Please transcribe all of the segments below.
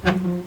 Hello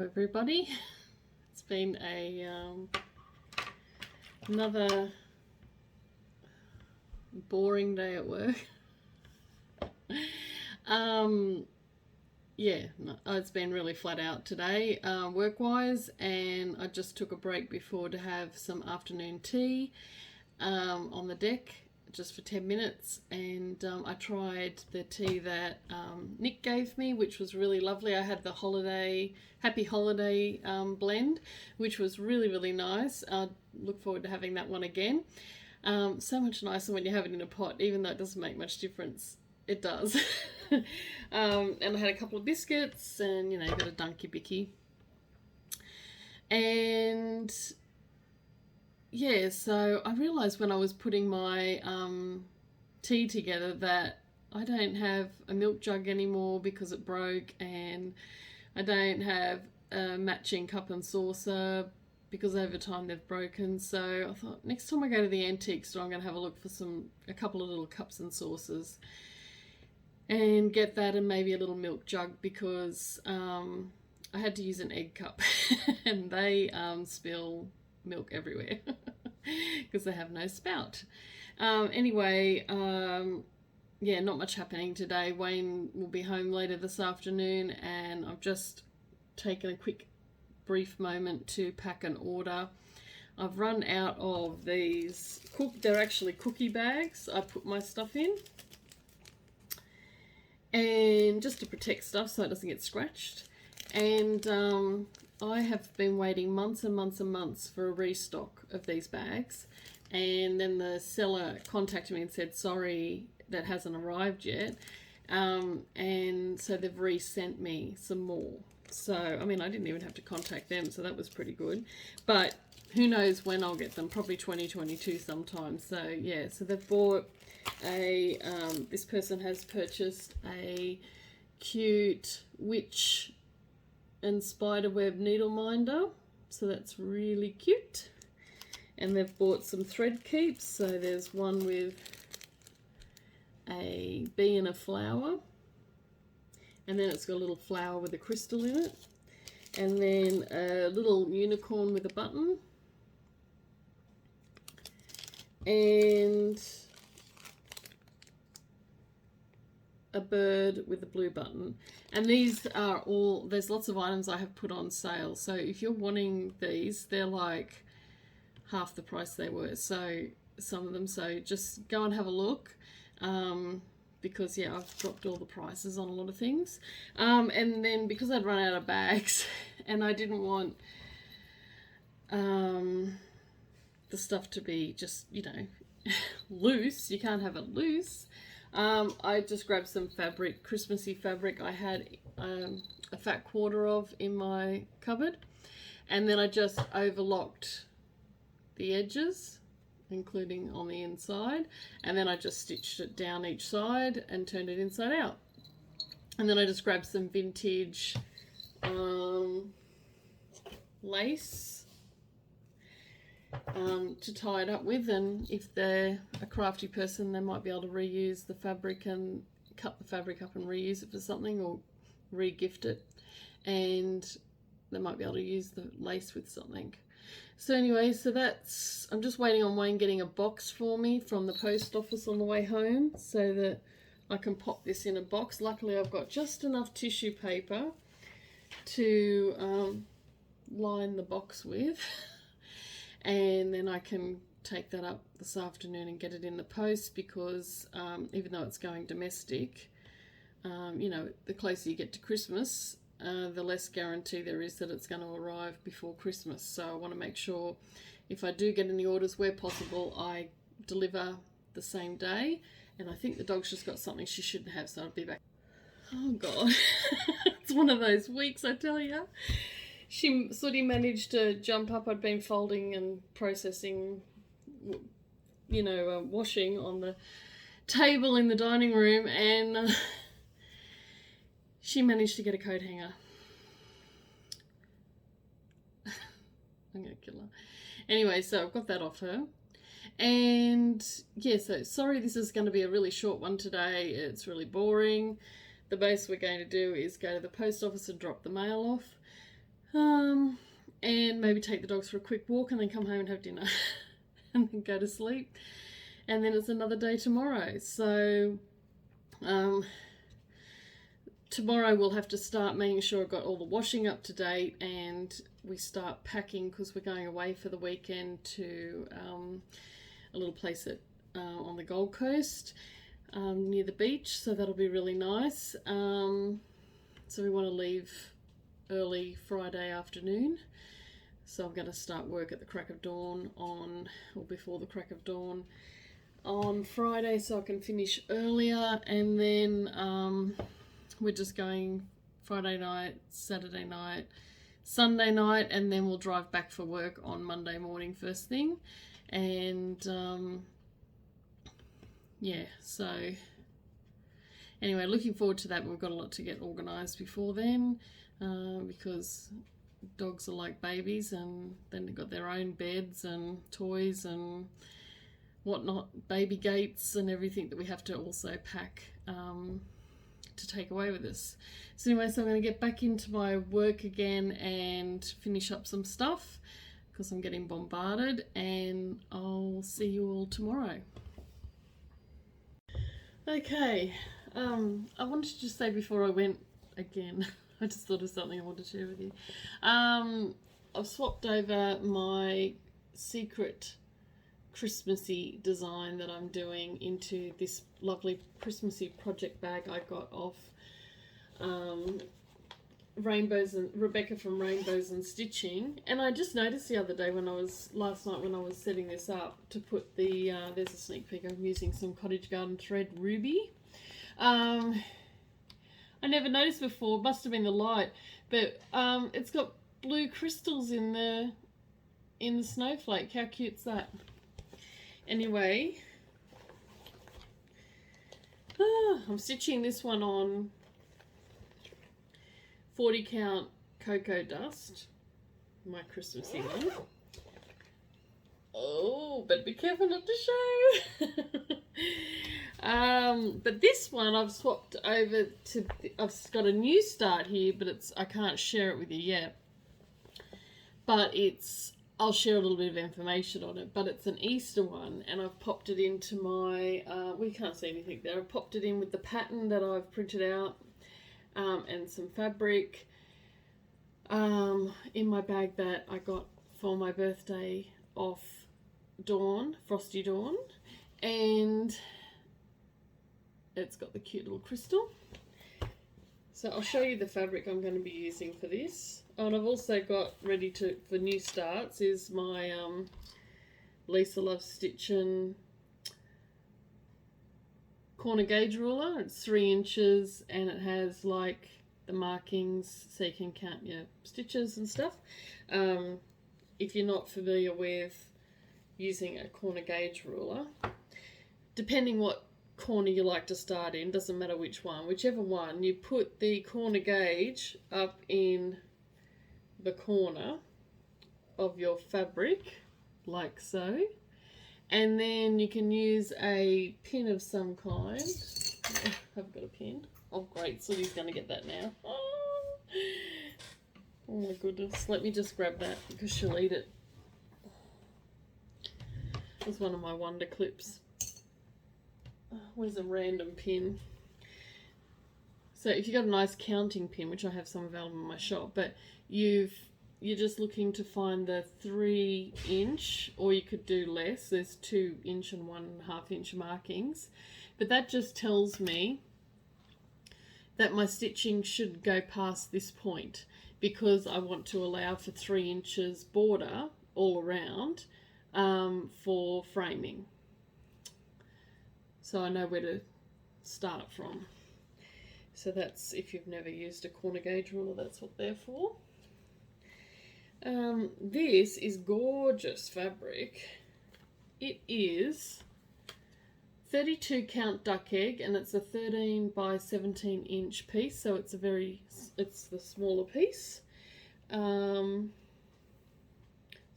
everybody. It's been another boring day at work. It's been really flat out today work-wise, and I just took a break before to have some afternoon tea on the deck just for 10 minutes, and I tried the tea that Nick gave me, which was really lovely. I had the Happy Holiday blend, which was really nice. I look forward to having that one again. So much nicer when you have it in a pot, even though it doesn't make much difference. It does. And I had a couple of biscuits and, a bit of Dunky Bicky. And yeah, so I realised when I was putting my tea together that I don't have a milk jug anymore because it broke, and I don't have a matching cup and saucer because over time they've broken. So I thought next time I go to the antique store, I'm going to have a look for a couple of little cups and saucers and get that, and maybe a little milk jug, because I had to use an egg cup and they spill milk everywhere because they have no spout. Anyway, yeah, not much happening today. Wayne will be home later this afternoon, and I've just taken a quick brief moment to pack an order. I've run out of these, they're actually cookie bags I put my stuff in, and just to protect stuff so it doesn't get scratched. And I have been waiting months and months and months for a restock of these bags, and then the seller contacted me and said, sorry, that hasn't arrived yet, and so they've resent me some more. So I mean, I didn't even have to contact them, so that was pretty good. But who knows when I'll get them, probably 2022 sometime. So yeah, so they've bought a this person has purchased a cute witch and spiderweb needle minder, so that's really cute. And they've bought some thread keeps, so there's one with a bee and a flower, and then it's got a little flower with a crystal in it, and then a little unicorn with a button, and a bird with a blue button. And these are all, there's lots of items I have put on sale, so if you're wanting these, they're like half the price they were, so some of them, so just go and have a look. Because yeah, I've dropped all the prices on a lot of things, and then because I'd run out of bags and I didn't want the stuff to be just, you know, loose, you can't have it loose, I just grabbed some fabric, Christmassy fabric I had a fat quarter of in my cupboard, and then I just overlocked the edges, including on the inside, and then I just stitched it down each side and turned it inside out. And then I just grabbed some vintage lace to tie it up with, and if they're a crafty person, they might be able to reuse the fabric and cut the fabric up and reuse it for something, or re-gift it, and they might be able to use the lace with something. So anyway, so that's, I'm just waiting on Wayne getting a box for me from the post office on the way home so that I can pop this in a box. Luckily I've got just enough tissue paper to line the box with, and then I can take that up this afternoon and get it in the post, because even though it's going domestic, you know, the closer you get to Christmas, the less guarantee there is that it's going to arrive before Christmas. So I want to make sure if I do get any orders, where possible, I deliver the same day. And I think the dog's just got something she shouldn't have, so I'll be back. Oh God, it's one of those weeks, I tell you. She sort of managed to jump up. I'd been folding and processing, you know, washing on the table in the dining room, and she managed to get a coat hanger. I'm going to kill her. Anyway, so I've got that off her. And yeah, so sorry this is going to be a really short one today. It's really boring. The base we're going to do is go to the post office and drop the mail off. And maybe take the dogs for a quick walk and then come home and have dinner. And then go to sleep. And then it's another day tomorrow. So tomorrow we'll have to start making sure I've got all the washing up to date, and we start packing because we're going away for the weekend to a little place on the Gold Coast near the beach, so that'll be really nice. So we want to leave early Friday afternoon, so I'm going to start work at the crack of dawn or before the crack of dawn on Friday, so I can finish earlier. And then we're just going Friday night, Saturday night, Sunday night, and then we'll drive back for work on Monday morning first thing. And yeah, so anyway, looking forward to that. We've got a lot to get organised before then, because dogs are like babies, and then they've got their own beds and toys and whatnot, baby gates and everything that we have to also pack to take away with us. So anyway, so I'm going to get back into my work again and finish up some stuff because I'm getting bombarded, and I'll see you all tomorrow. Okay, I wanted to just say before I went again, I just thought of something I wanted to share with you. I've swapped over my secret Christmassy design that I'm doing into this lovely Christmassy project bag I got off Rainbows and Rebecca from Rainbows and Stitching. And I just noticed the other day last night when I was setting this up to put the there's a sneak peek. I'm using some Cottage Garden thread ruby. I never noticed before, must have been the light, but it's got blue crystals in the snowflake. How cute's that? Anyway, I'm stitching this one on 40 count cocoa dust, my Christmassy one. Oh, but be careful not to show. But this one I've swapped over to, I've got a new start here, but I can't share it with you yet. But I'll share a little bit of information on it, but it's an Easter one, and I've popped it into my, we can't see anything there, I've popped it in with the pattern that I've printed out, and some fabric, in my bag that I got for my birthday off Frosty Dawn, and it's got the cute little crystal. So I'll show you the fabric I'm going to be using for this. Oh, and I've also got ready for new starts is my Lisa Loves Stitching corner gauge ruler. It's 3 inches and it has like the markings so you can count your stitches and stuff. If you're not familiar with using a corner gauge ruler, depending what corner you like to start in, doesn't matter which one, whichever one, you put the corner gauge up in the corner of your fabric like so, and then you can use a pin of some kind. I've got a pin. Oh great, Sylvie's going to get that now. Oh my goodness, let me just grab that because she'll eat it. It's one of my wonder clips. Where's a random pin? So if you've got a nice counting pin, which I have some available in my shop, but you're just looking to find the 3 inch, or you could do less. There's 2 inch and 1.5 inch markings, but that just tells me that my stitching should go past this point, because I want to allow for 3 inches border all around for framing. So I know where to start from. So that's, if you've never used a corner gauge ruler, that's what they're for. This is gorgeous fabric. It is 32 count duck egg, and it's a 13 by 17 inch piece, so it's it's the smaller piece.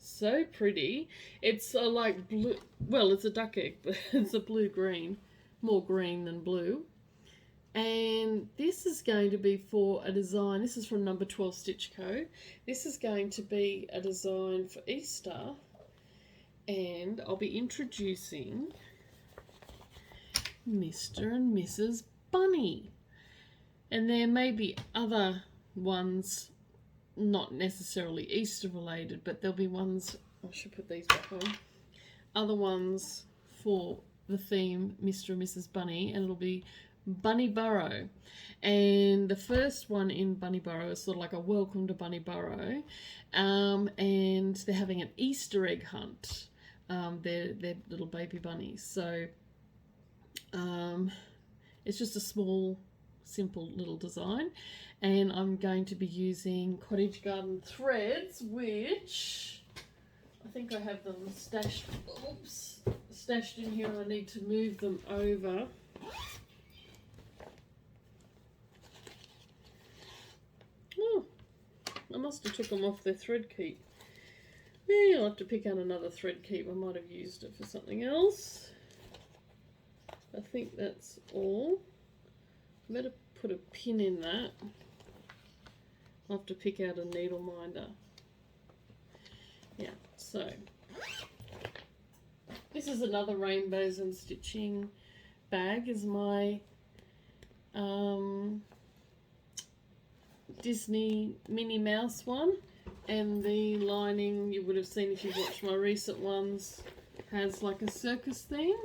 So pretty. It's a like blue, well, it's a duck egg, but it's a blue-green, more green than blue. And this is going to be for a design. This is from number 12 Stitch Co. This is going to be a design for Easter, and I'll be introducing Mr. and Mrs. Bunny. And there may be other ones, not necessarily Easter related, but there'll be ones, I should put these back on, other ones for the theme Mr. and Mrs. Bunny, and it'll be Bunny Burrow. And the first one in Bunny Burrow is sort of like a welcome to Bunny Burrow, and they're having an Easter egg hunt. They're little baby bunnies, so it's just a small, simple little design, and I'm going to be using Cottage Garden threads, which I think I have them stashed in here, and I need to move them over. Oh, I must have took them off their thread keep. Yeah, I'll have to pick out another thread keep. I might have used it for something else. I think that's all. I better put a pin in that. I'll have to pick out a needle minder. Yeah, so this is another Rainbows and Stitching bag is my Disney Minnie Mouse one, and the lining, you would have seen if you've watched my recent ones, has like a circus theme,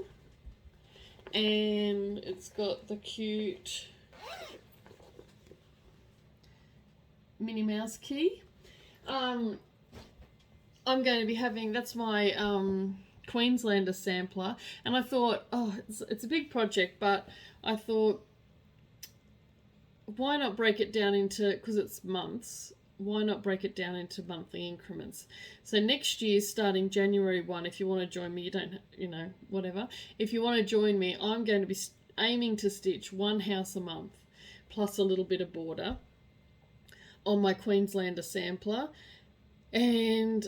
and it's got the cute Minnie Mouse key. I'm going to be having, that's my Queenslander sampler, and I thought, oh, it's a big project, but I thought, why not break it down into, because it's months, why not break it down into monthly increments? So next year, starting January 1, if you want to join me, you don't, you know, whatever. If you want to join me, I'm going to be aiming to stitch one house a month, plus a little bit of border on my Queenslander sampler. And,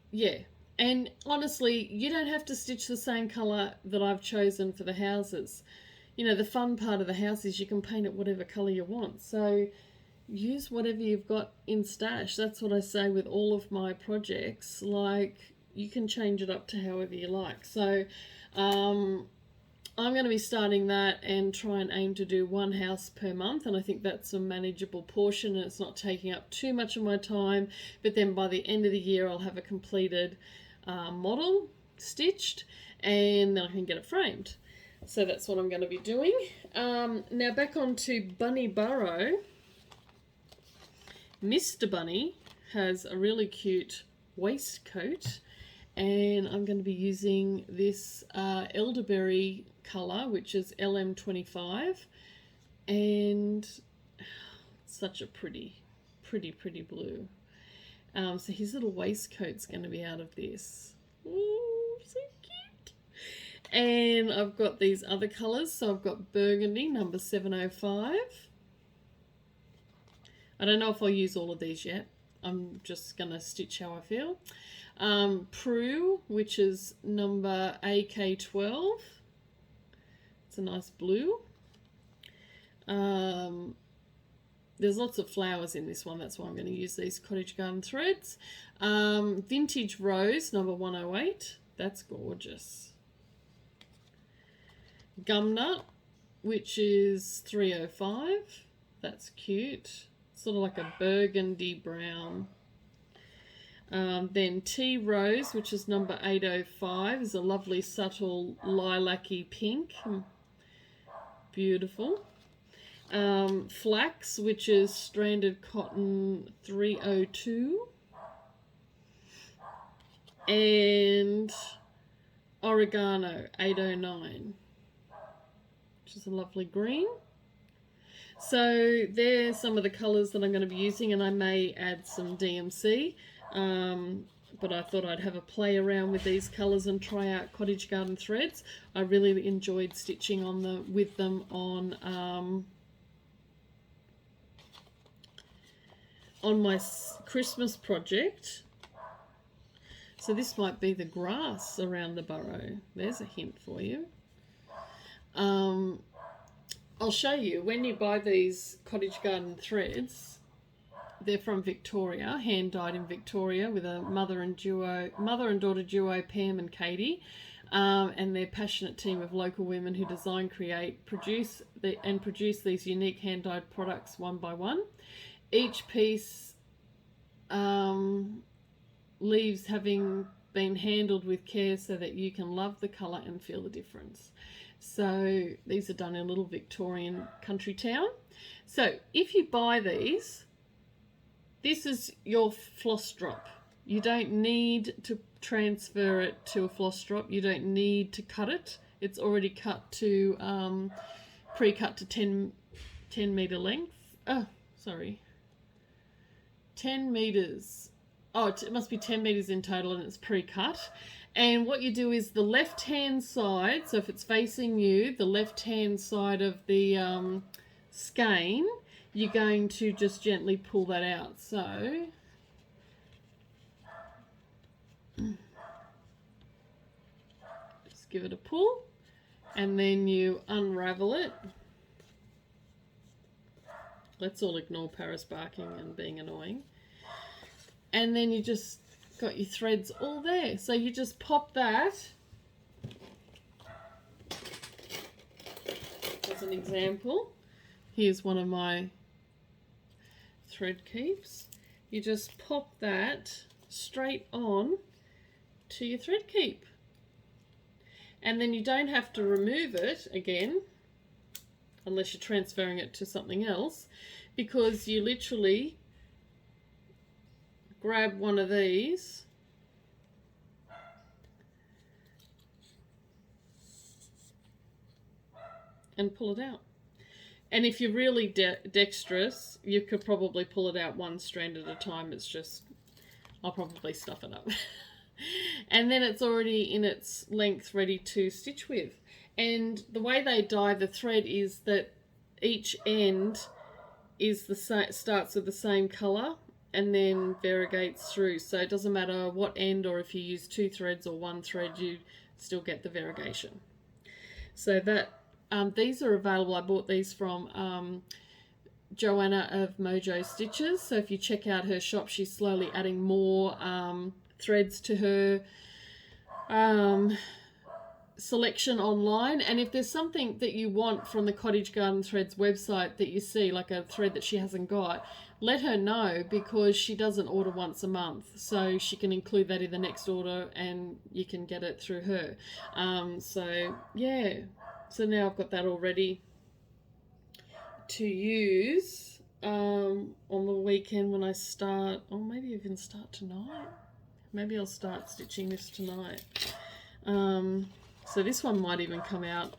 yeah. And honestly, you don't have to stitch the same colour that I've chosen for the houses. You know, the fun part of the house is you can paint it whatever colour you want. So use whatever you've got in stash. That's what I say with all of my projects. Like, you can change it up to however you like. So I'm going to be starting that and try and aim to do one house per month, and I think that's a manageable portion and it's not taking up too much of my time. But then by the end of the year I'll have a completed model stitched, and then I can get it framed. So that's what I'm going to be doing. Now back onto Bunny Burrow. Mr. Bunny has a really cute waistcoat, and I'm going to be using this elderberry colour, which is LM25, and such a pretty blue. So his little waistcoat's going to be out of this. Ooh, so cute. And I've got these other colours. So I've got burgundy, number 705. I don't know if I'll use all of these yet. I'm just going to stitch how I feel. Prue, which is number AK12. It's a nice blue. There's lots of flowers in this one. That's why I'm going to use these Cottage Garden threads. Vintage Rose, number 108. That's gorgeous. Gumnut, which is 305. That's cute. Sort of like a burgundy brown. Then Tea Rose, which is number 805, is a lovely subtle lilac-y pink. Beautiful. Flax, which is stranded cotton 302. And oregano 809, which is a lovely green. So there's some of the colours that I'm going to be using, and I may add some DMC. But I thought I'd have a play around with these colours and try out Cottage Garden threads. I really enjoyed stitching with them on my Christmas project. So this might be the grass around the burrow. There's a hint for you. I'll show you when you buy these Cottage Garden threads. They're from Victoria, hand dyed in Victoria, with a mother and daughter duo, Pam and Katie, and their passionate team of local women who design, create, produce these unique hand dyed products one by one. Each piece leaves having been handled with care so that you can love the colour and feel the difference. So these are done in a little Victorian country town. So if you buy these, this is your floss drop. You don't need to transfer it to a floss drop. You don't need to cut it. It's already cut to, pre-cut to 10 metre length. Oh, sorry. 10 metres. Oh, it must be 10 metres in total, and it's pre-cut. And what you do is the left-hand side, so if it's facing you, the left-hand side of the skein, you're going to just gently pull that out. So just give it a pull, and then you unravel it. Let's all ignore Paris barking and being annoying. And then you just got your threads all there. So you just pop that as an example, here's one of my thread keeps. You just pop that straight on to your thread keep. And then you don't have to remove it again, unless you're transferring it to something else, because you literally grab one of these and pull it out. And if you're really dexterous, you could probably pull it out one strand at a time. It's just, I'll probably stuff it up. And then it's already in its length ready to stitch with. And the way they dye the thread is that each end is starts with the same colour and then variegates through. So it doesn't matter what end, or if you use 2 threads or 1 thread, you still get the variegation. So that these are available. I bought these from Joanna of Mojo Stitches. So if you check out her shop, she's slowly adding more threads to her selection online. And if there's something that you want from the Cottage Garden Threads website that you see, like a thread that she hasn't got, let her know, because she doesn't order once a month, so she can include that in the next order and you can get it through her. So yeah, so now I've got that all ready to use on the weekend when I start, or maybe even start tonight. Maybe I'll start stitching this tonight. So this one might even come out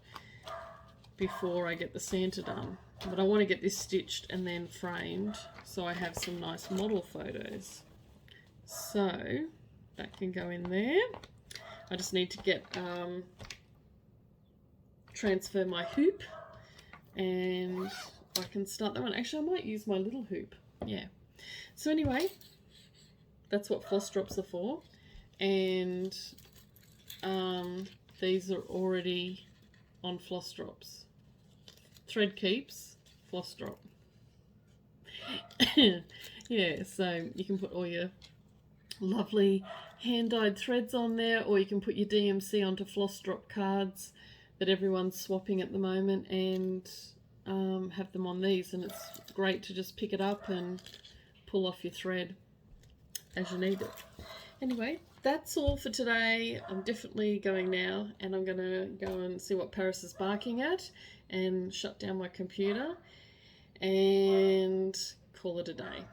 before I get the Santa done. But I want to get this stitched and then framed so I have some nice model photos. So that can go in there. I just need to get transfer my hoop, and I can start that one. Actually, I might use my little hoop. Yeah. So anyway, that's what floss drops are for. And these are already on floss drops. Thread keeps, floss drop. Yeah, so you can put all your lovely hand-dyed threads on there, or you can put your DMC onto floss drop cards that everyone's swapping at the moment, and have them on these, and it's great to just pick it up and pull off your thread as you need it. Anyway, that's all for today. I'm definitely going now, and I'm going to go and see what Paris is barking at and shut down my computer and call it a day.